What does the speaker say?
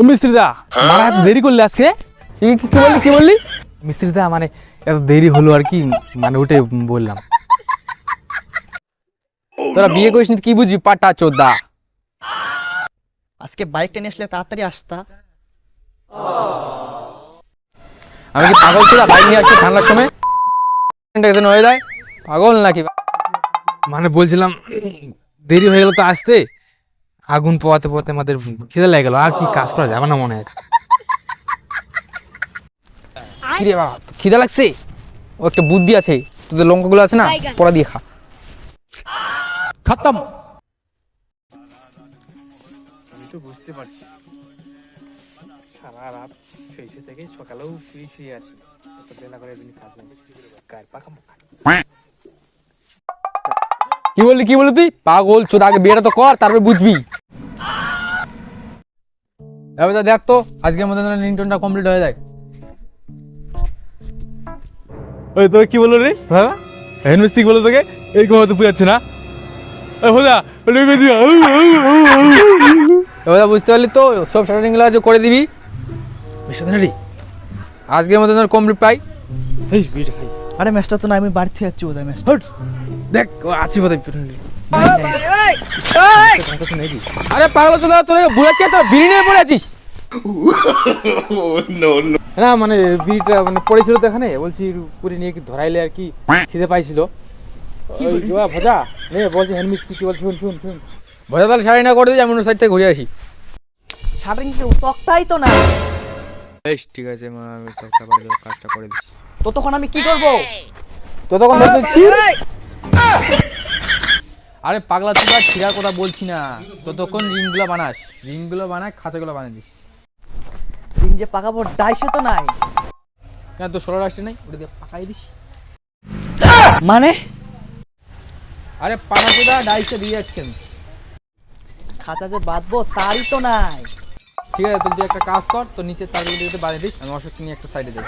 মিস্ত্রিদা মানে এত দেরি করলে আজকে? কি বললি? মিস্ত্রিদা মানে এত দেরি হলো আর কি, মানে ওটাই বললাম। তোরা বিয়ে করিস নি কি বুঝবি পাটা চোদা। আজকে বাইকটা নিয়ে আসলে তাড়াতাড়ি আসতা। আমি কি পাগল ছিল বাইক নিয়ে আসছি ঠান্ডার সময়? হয়ে যায় পাগল নাকি? মানে বলছিলাম দেরি হয়ে গেল তো আসতে, আগুন পোয়াতে পোয়াতে আমাদের খিদে লেগে গেল, আর কি কাজ করা যাবে না মনে আছে। কিরে বাবা খিদা লাগছে? ও একটা বুদ্ধি আছে, তোদের লঙ্কাগুলো আছে না পড়া দিয়ে খা। খতম। আমি তো বুঝতে পারছি সারা রাত শুয়ে থেকে সকালেও শুয়ে আছি, এত বেলা করে দিন কাজ নেই, গায়ের পাখা কি বললি তুই পাগল চোদা? আগে বিয়েটা তো কর তারপরে বুঝবি। এবার দেখ তো আজকের মধ্যে লিংটনটা কমপ্লিট হয়ে যায়। ওই তো কি বললো রে দাদা? হেনমিস্ত্রি বলে তোকে এরকম হয়তো বুঝাচ্ছে না। এবার বুঝতে পারলি তো, সব শাটারিংগুলো আজ করে দিবি আজকের মধ্যে কমপ্লিট পাই। আরে ম্যাচটা তো না, আমি বাড়ি থেকে যাচ্ছি বোধহয় ম্যাচটা। দেখ আছে বোধ আরে পাগল চোদা তোরা বুঝাচ্ছে তো বিড়ি নিয়ে পড়ে আছিস। না মানে বিড়িটা মানে পড়েছিল তো এখানে, বলছি পুরি নিয়ে কি ধরাইলে আর কি, খিদে পাইছিল। ওই ভজা নে বলছি হেনমিস্ত্রি কি বলছি, শুন ভজা তাহলে শাড়ি না করে দিই, আমি অন্য সাইড থেকে ঘুরে আসি। শাটারিং তক্তাই তো না, বেশ ঠিক আছে আমি কাজটা করে দিচ্ছি। তো তখন আমি কি করবো? তো তখন আরে পাগলা চোদা ছিড়ার কথা বলছি না, ততক্ষণ রিংগুলো বানায় খাঁচাগুলো বানিয়ে দিস। রিং যে পাকাবো ডাইসে তো নাই। কেন তো 16 রাশি নাই, ওটা দিয়ে পাকাই দিস। মানে আরে পাগলা চোদা ডাইসে দিয়ে যাচ্ছেন। খাঁচা যে বাঁধবো তারই তো নাই। ঠিক আছে তুই একটা কাজ কর, তো নিচে তারগুলো দিয়ে বানিয়ে দিস, আমি অশোককে নিয়ে একটা সাইডে যাই।